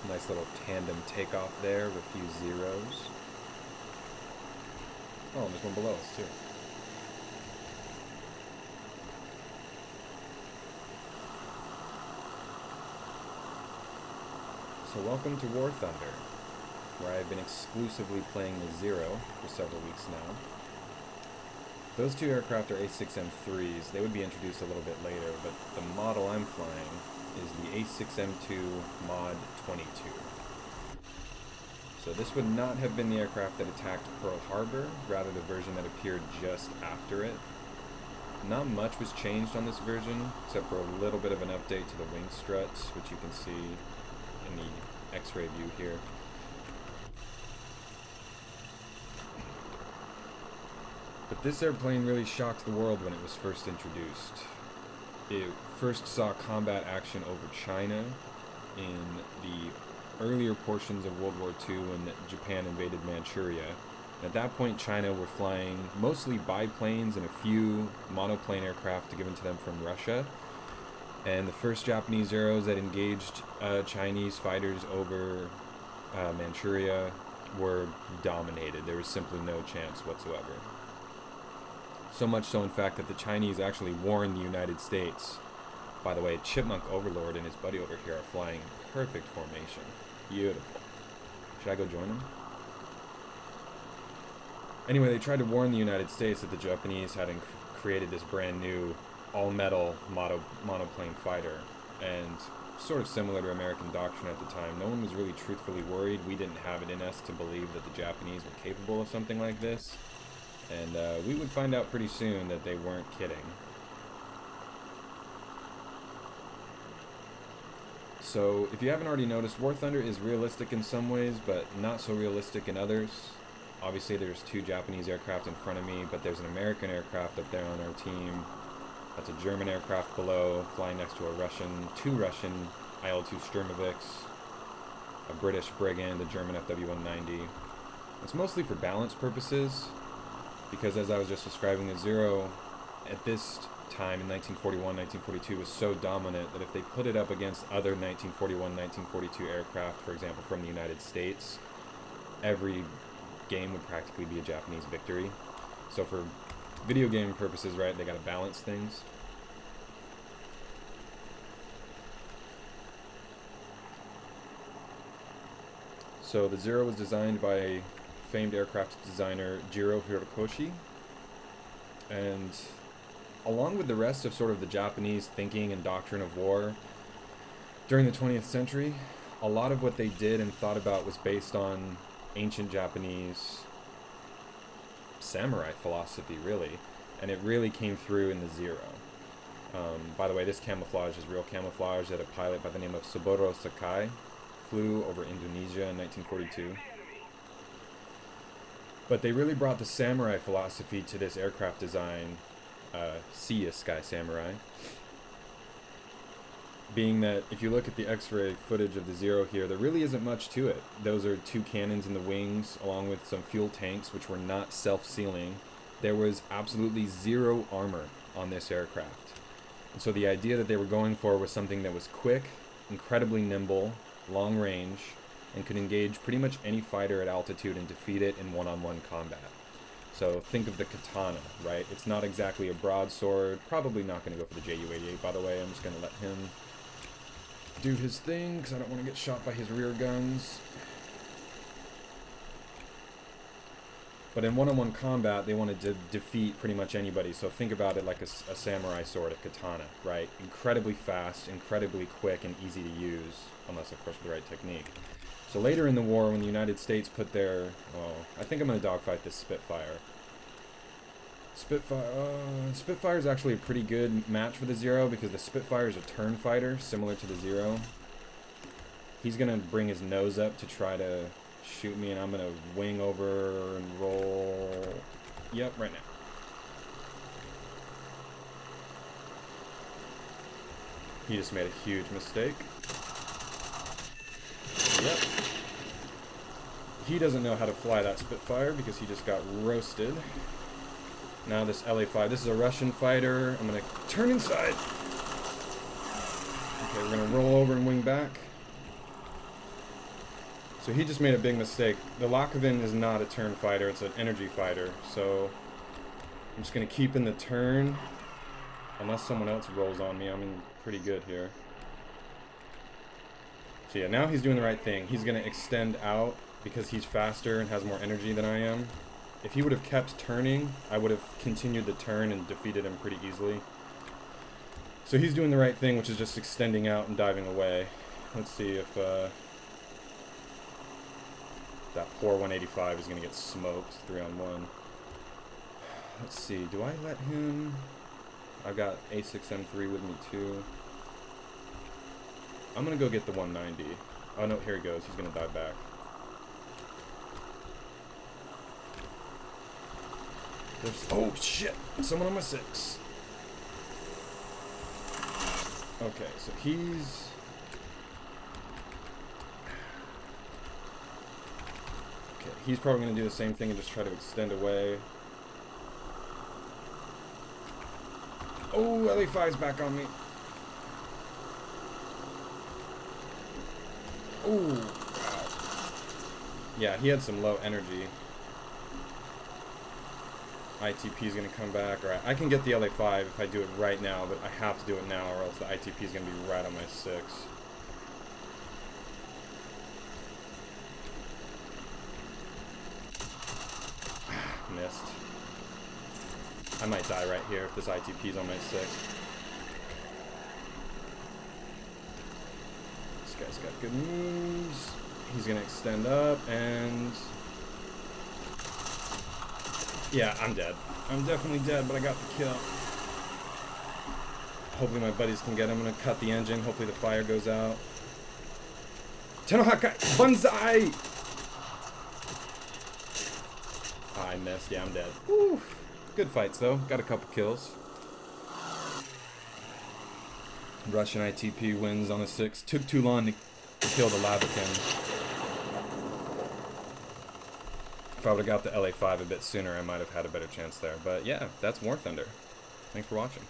Nice little tandem takeoff there with a few zeros. Oh, and there's one below us too. So welcome to War Thunder, where I've been exclusively playing the Zero for several weeks now. Those two aircraft are A6M3s. They would be introduced a little bit later, but the model I'm flying is the A6M2 Mod 22. So this would not have been the aircraft that attacked Pearl Harbor, rather the version that appeared just after it. Not much was changed on this version, except for a little bit of an update to the wing struts, which you can see in the X-ray view here. But this airplane really shocked the world when it was first introduced. It first saw combat action over China in the earlier portions of World War II when Japan invaded Manchuria. At that point, China were flying mostly biplanes and a few monoplane aircraft given to them from Russia. And the first Japanese Zeros that engaged Chinese fighters over Manchuria were dominated. There was simply no chance whatsoever. So much so, in fact, that the Chinese actually warned the United States. By the way, Chipmunk Overlord and his buddy over here are flying in perfect formation. Beautiful. Should I go join them? Anyway, they tried to warn the United States that the Japanese had created this brand new all-metal monoplane fighter, and sort of similar to American doctrine at the time, no one was really truthfully worried. We didn't have it in us to believe that the Japanese were capable of something like this, and we would find out pretty soon that they weren't kidding. So, if you haven't already noticed, War Thunder is realistic in some ways, but not so realistic in others. Obviously, there's two Japanese aircraft in front of me, but there's an American aircraft up there on our team. That's a German aircraft below, flying next to two Russian IL-2 Sturmovix, a British Brigand, a German FW-190. It's mostly for balance purposes, because as I was just describing, the Zero at this time in 1941, 1942 was so dominant that if they put it up against other 1941, 1942 aircraft, for example, from the United States, every game would practically be a Japanese victory. So for video game purposes, right, they gotta balance things. So the Zero was designed by famed aircraft designer Jiro Hirokoshi, and along with the rest of sort of the Japanese thinking and doctrine of war during the 20th century, a lot of what they did and thought about was based on ancient Japanese samurai philosophy, really, and it really came through in the Zero. By the way, this camouflage is real camouflage that a pilot by the name of Saburo Sakai flew over Indonesia in 1942. But they really brought the samurai philosophy to this aircraft design, Sea Sky Samurai. Being that if you look at the X-ray footage of the Zero here, there really isn't much to it. Those are two cannons in the wings, along with some fuel tanks, which were not self-sealing. There was absolutely zero armor on this aircraft. And so the idea that they were going for was something that was quick, incredibly nimble, long range, and could engage pretty much any fighter at altitude and defeat it in one-on-one combat. So think of the katana, right? It's not exactly a broadsword. Probably not going to go for the Ju-88, by the way. I'm just going to let him do his thing, because I don't want to get shot by his rear guns. But in one-on-one combat, they wanted to defeat pretty much anybody. So think about it like a samurai sword, a katana, right? Incredibly fast, incredibly quick, and easy to use, unless, of course, with the right technique. So later in the war, when the United States put their... Oh, I think I'm going to dogfight this Spitfire. Spitfire is actually a pretty good match for the Zero, because the Spitfire is a turn fighter, similar to the Zero. He's going to bring his nose up to try to shoot me, and I'm going to wing over and roll... Yep, right now. He just made a huge mistake. Yep. He doesn't know how to fly that Spitfire because he just got roasted. Now this LA-5, this is a Russian fighter. I'm going to turn inside. Okay, we're going to roll over and wing back. So he just made a big mistake. The Lakavan is not a turn fighter, it's an energy fighter. So I'm just going to keep in the turn. Unless someone else rolls on me, I'm in pretty good here. So yeah, now he's doing the right thing. He's going to extend out because he's faster and has more energy than I am. If he would have kept turning, I would have continued the turn and defeated him pretty easily. So he's doing the right thing, which is just extending out and diving away. Let's see if that poor 185 is going to get smoked 3-on-1. Let's see, do I let him... I've got A6M3 with me too. I'm going to go get the 190. Oh no, here he goes. He's going to dive back. There's... Oh shit! Someone on my 6. Okay, so he's... Okay, he's probably going to do the same thing and just try to extend away. Oh, LA5's back on me. Oh, wow. Yeah, he had some low energy. ITP's going to come back. Alright, I can get the LA5 if I do it right now, but I have to do it now or else the ITP's going to be right on my 6. Missed. I might die right here if this ITP's on my 6. This guy's got good moves. He's going to extend up and... Yeah, I'm dead. I'm definitely dead, but I got the kill. Hopefully my buddies can get him. I'm going to cut the engine. Hopefully the fire goes out. Tenohaka! Banzai! Oh, I missed. Yeah, I'm dead. Woo. Good fights, though. Got a couple kills. Russian ITP wins on a 6. Took too long to kill the Lavakin. If I would have got the LA5 a bit sooner, I might have had a better chance there. But yeah, that's War Thunder. Thanks for watching.